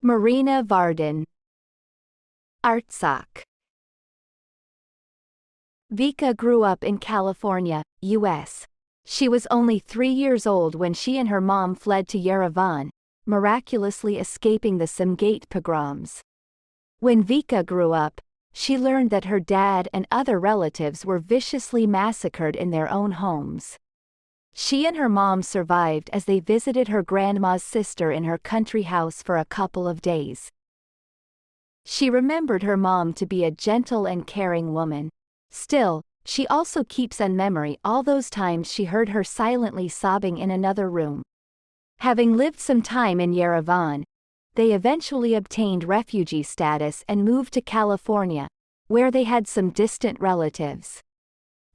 Marina Varden. Artsakh. Vika grew up in California, U.S. She was only 3 years old when she and her mom fled to Yerevan, miraculously escaping the Samgate pogroms. When Vika grew up, she learned that her dad and other relatives were viciously massacred in their own homes. She and her mom survived as they visited her grandma's sister in her country house for a couple of days. She remembered her mom to be a gentle and caring woman. Still, she also keeps in memory all those times she heard her silently sobbing in another room. Having lived some time in Yerevan, they eventually obtained refugee status and moved to California, where they had some distant relatives.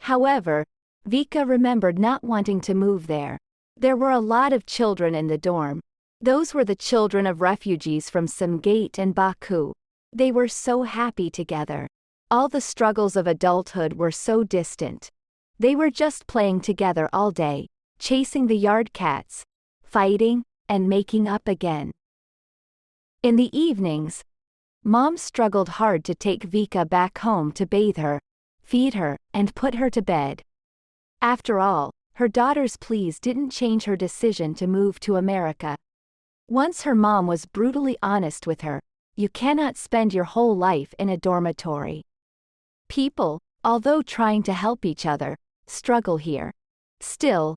However, Vika remembered not wanting to move there. There were a lot of children in the dorm. Those were the children of refugees from Samgate and Baku. They were so happy together. All the struggles of adulthood were so distant. They were just playing together all day, chasing the yard cats, fighting, and making up again. In the evenings, Mom struggled hard to take Vika back home to bathe her, feed her, and put her to bed. After all, her daughter's pleas didn't change her decision to move to America. Once her mom was brutally honest with her, "You cannot spend your whole life in a dormitory. People, although trying to help each other, struggle here. Still,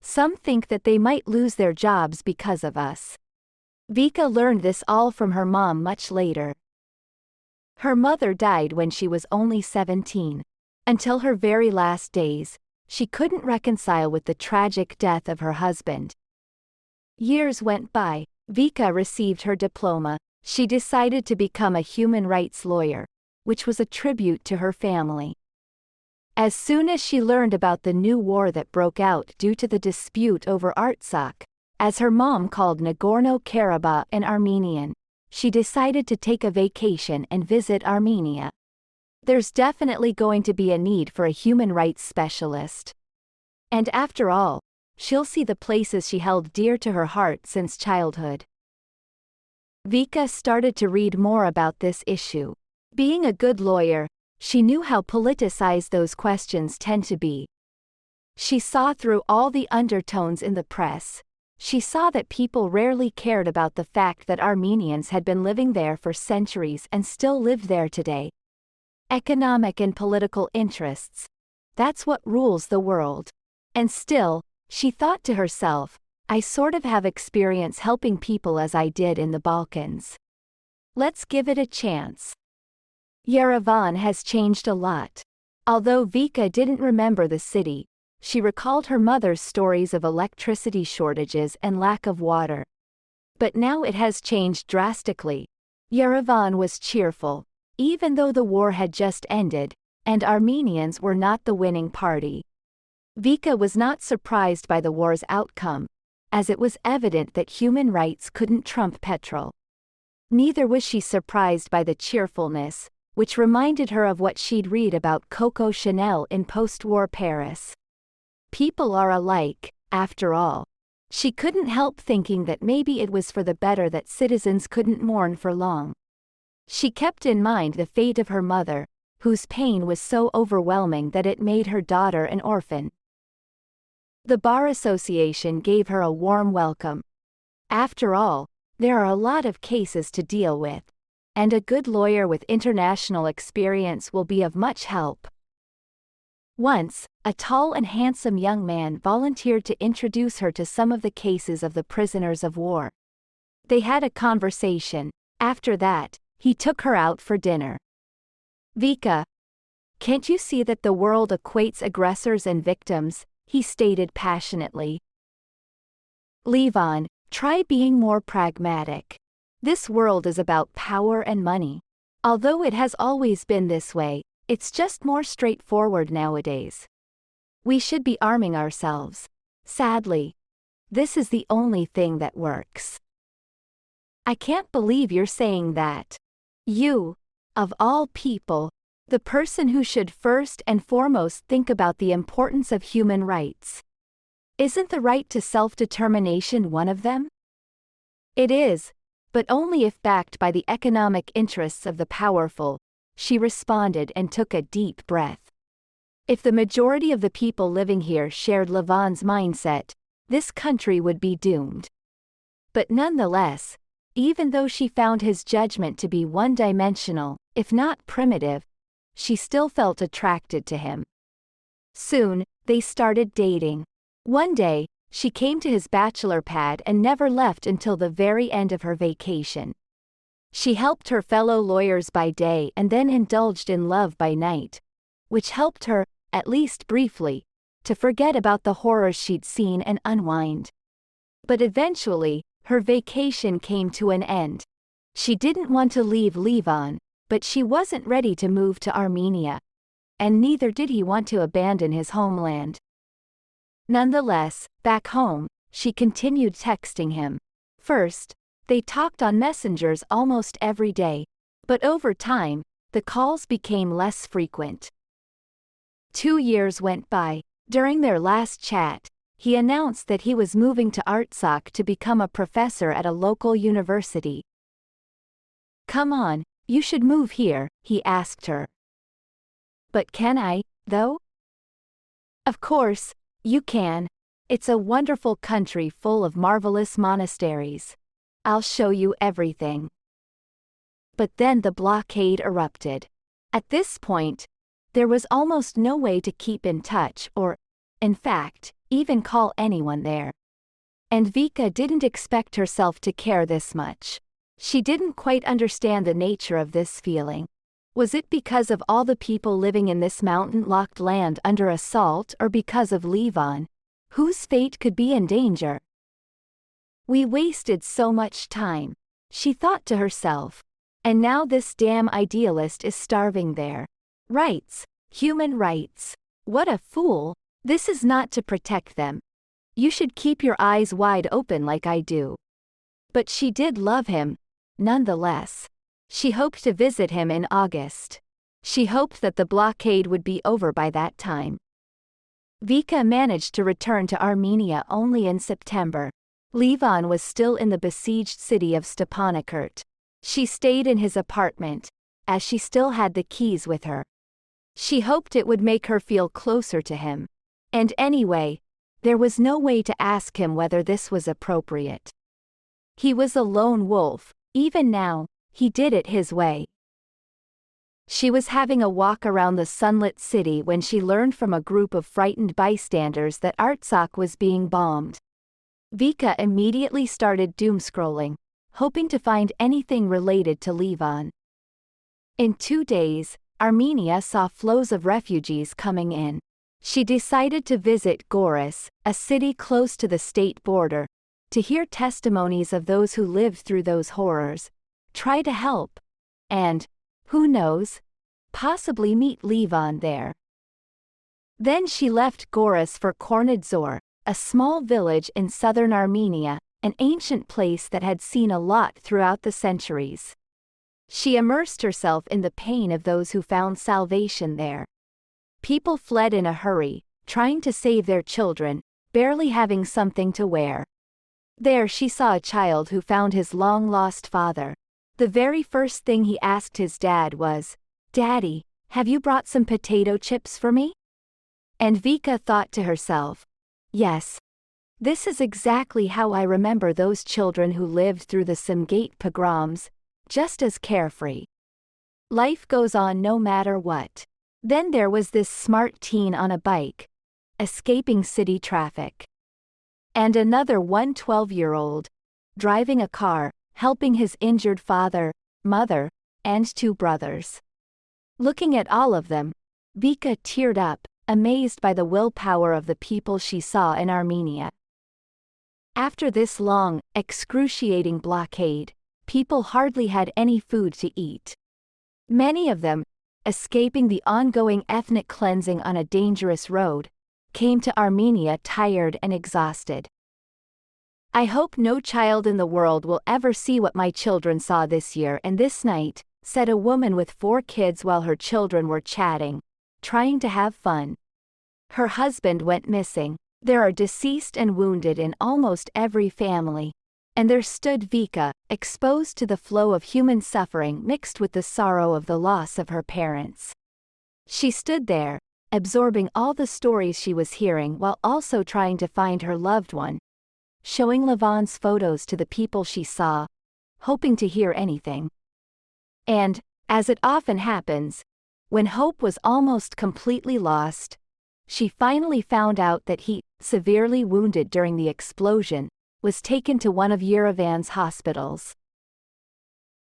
some think that they might lose their jobs because of us." Vika learned this all from her mom much later. Her mother died when she was only 17. Until her very last days, she couldn't reconcile with the tragic death of her husband. Years went by. Vika received her diploma. She decided to become a human rights lawyer, which was a tribute to her family. As soon as she learned about the new war that broke out due to the dispute over Artsakh, as her mom called Nagorno-Karabakh in Armenian, she decided to take a vacation and visit Armenia. There's definitely going to be a need for a human rights specialist. And after all, she'll see the places she held dear to her heart since childhood. Vika started to read more about this issue. Being a good lawyer, she knew how politicized those questions tend to be. She saw through all the undertones in the press. She saw that people rarely cared about the fact that Armenians had been living there for centuries and still lived there today. Economic and political interests. That's what rules the world. And still, she thought to herself, I sort of have experience helping people as I did in the Balkans. Let's give it a chance. Yerevan has changed a lot. Although Vika didn't remember the city, she recalled her mother's stories of electricity shortages and lack of water. But now it has changed drastically. Yerevan was cheerful, even though the war had just ended, and Armenians were not the winning party. Vika was not surprised by the war's outcome, as it was evident that human rights couldn't trump petrol. Neither was she surprised by the cheerfulness, which reminded her of what she'd read about Coco Chanel in post-war Paris. People are alike, after all. She couldn't help thinking that maybe it was for the better that citizens couldn't mourn for long. She kept in mind the fate of her mother, whose pain was so overwhelming that it made her daughter an orphan. The Bar Association gave her a warm welcome. After all, there are a lot of cases to deal with, and a good lawyer with international experience will be of much help. Once, a tall and handsome young man volunteered to introduce her to some of the cases of the prisoners of war. They had a conversation. After that, he took her out for dinner. Vika, can't you see that the world equates aggressors and victims? He stated passionately. Levon, try being more pragmatic. This world is about power and money. Although it has always been this way, it's just more straightforward nowadays. We should be arming ourselves. Sadly, this is the only thing that works. I can't believe you're saying that. You, of all people, the person who should first and foremost think about the importance of human rights. Isn't the right to self-determination one of them? It is, but only if backed by the economic interests of the powerful, she responded and took a deep breath. If the majority of the people living here shared Lavon's mindset, this country would be doomed. But nonetheless, even though she found his judgment to be one-dimensional, if not primitive, she still felt attracted to him. Soon, they started dating. One day, she came to his bachelor pad and never left until the very end of her vacation. She helped her fellow lawyers by day and then indulged in love by night, which helped her, at least briefly, to forget about the horrors she'd seen and unwind. But eventually, her vacation came to an end. She didn't want to leave Levon, but she wasn't ready to move to Armenia. And neither did he want to abandon his homeland. Nonetheless, back home, she continued texting him. First, they talked on messengers almost every day, but over time, the calls became less frequent. 2 years went by. During their last chat, he announced that he was moving to Artsakh to become a professor at a local university. "Come on, you should move here," he asked her. "But can I, though?" "Of course, you can. It's a wonderful country full of marvelous monasteries. I'll show you everything." But then the blockade erupted. At this point, there was almost no way to keep in touch or, in fact, even call anyone there. And Vika didn't expect herself to care this much. She didn't quite understand the nature of this feeling. Was it because of all the people living in this mountain-locked land under assault or because of Levon, whose fate could be in danger? "We wasted so much time," she thought to herself. "And now this damn idealist is starving there. Rights, human rights. What a fool. This is not to protect them. You should keep your eyes wide open like I do." But she did love him, nonetheless. She hoped to visit him in August. She hoped that the blockade would be over by that time. Vika managed to return to Armenia only in September. Levon was still in the besieged city of Stepanakert. She stayed in his apartment, as she still had the keys with her. She hoped it would make her feel closer to him. And anyway, there was no way to ask him whether this was appropriate. He was a lone wolf. Even now, he did it his way. She was having a walk around the sunlit city when she learned from a group of frightened bystanders that Artsakh was being bombed. Vika immediately started doomscrolling, hoping to find anything related to Levon. In 2 days, Armenia saw flows of refugees coming in. She decided to visit Goris, a city close to the state border, to hear testimonies of those who lived through those horrors, try to help, and, who knows, possibly meet Levon there. Then she left Goris for Kornadzor, a small village in southern Armenia, an ancient place that had seen a lot throughout the centuries. She immersed herself in the pain of those who found salvation there. People fled in a hurry, trying to save their children, barely having something to wear. There she saw a child who found his long-lost father. The very first thing he asked his dad was, "Daddy, have you brought some potato chips for me?" And Vika thought to herself, yes, this is exactly how I remember those children who lived through the Samgate pogroms, just as carefree. Life goes on no matter what. Then there was this smart teen on a bike, escaping city traffic. And another 12-year-old, driving a car, helping his injured father, mother, and 2 brothers. Looking at all of them, Vika teared up, amazed by the willpower of the people she saw in Armenia. After this long, excruciating blockade, people hardly had any food to eat. Many of them, escaping the ongoing ethnic cleansing on a dangerous road, came to Armenia tired and exhausted. "I hope no child in the world will ever see what my children saw this year and this night," said a woman with 4 kids while her children were chatting, trying to have fun. Her husband went missing. There are deceased and wounded in almost every family. And there stood Vika, exposed to the flow of human suffering mixed with the sorrow of the loss of her parents. She stood there, absorbing all the stories she was hearing while also trying to find her loved one, showing Lavon's photos to the people she saw, hoping to hear anything. And, as it often happens, when hope was almost completely lost, she finally found out that he, severely wounded during the explosion, was taken to one of Yerevan's hospitals.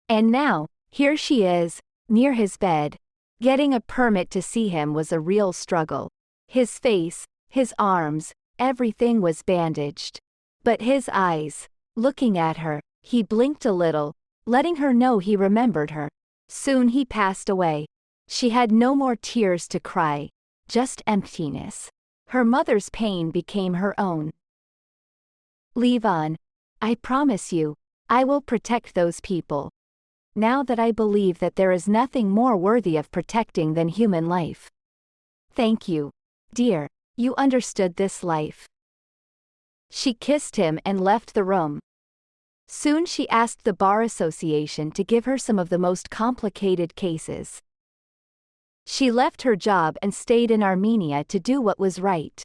And now, here she is, near his bed. Getting a permit to see him was a real struggle. His face, his arms, everything was bandaged. But his eyes, looking at her, he blinked a little, letting her know he remembered her. Soon he passed away. She had no more tears to cry, just emptiness. Her mother's pain became her own. Levon, I promise you, I will protect those people. Now that I believe that there is nothing more worthy of protecting than human life. Thank you, dear, you understood this life. She kissed him and left the room. Soon she asked the Bar Association to give her some of the most complicated cases. She left her job and stayed in Armenia to do what was right.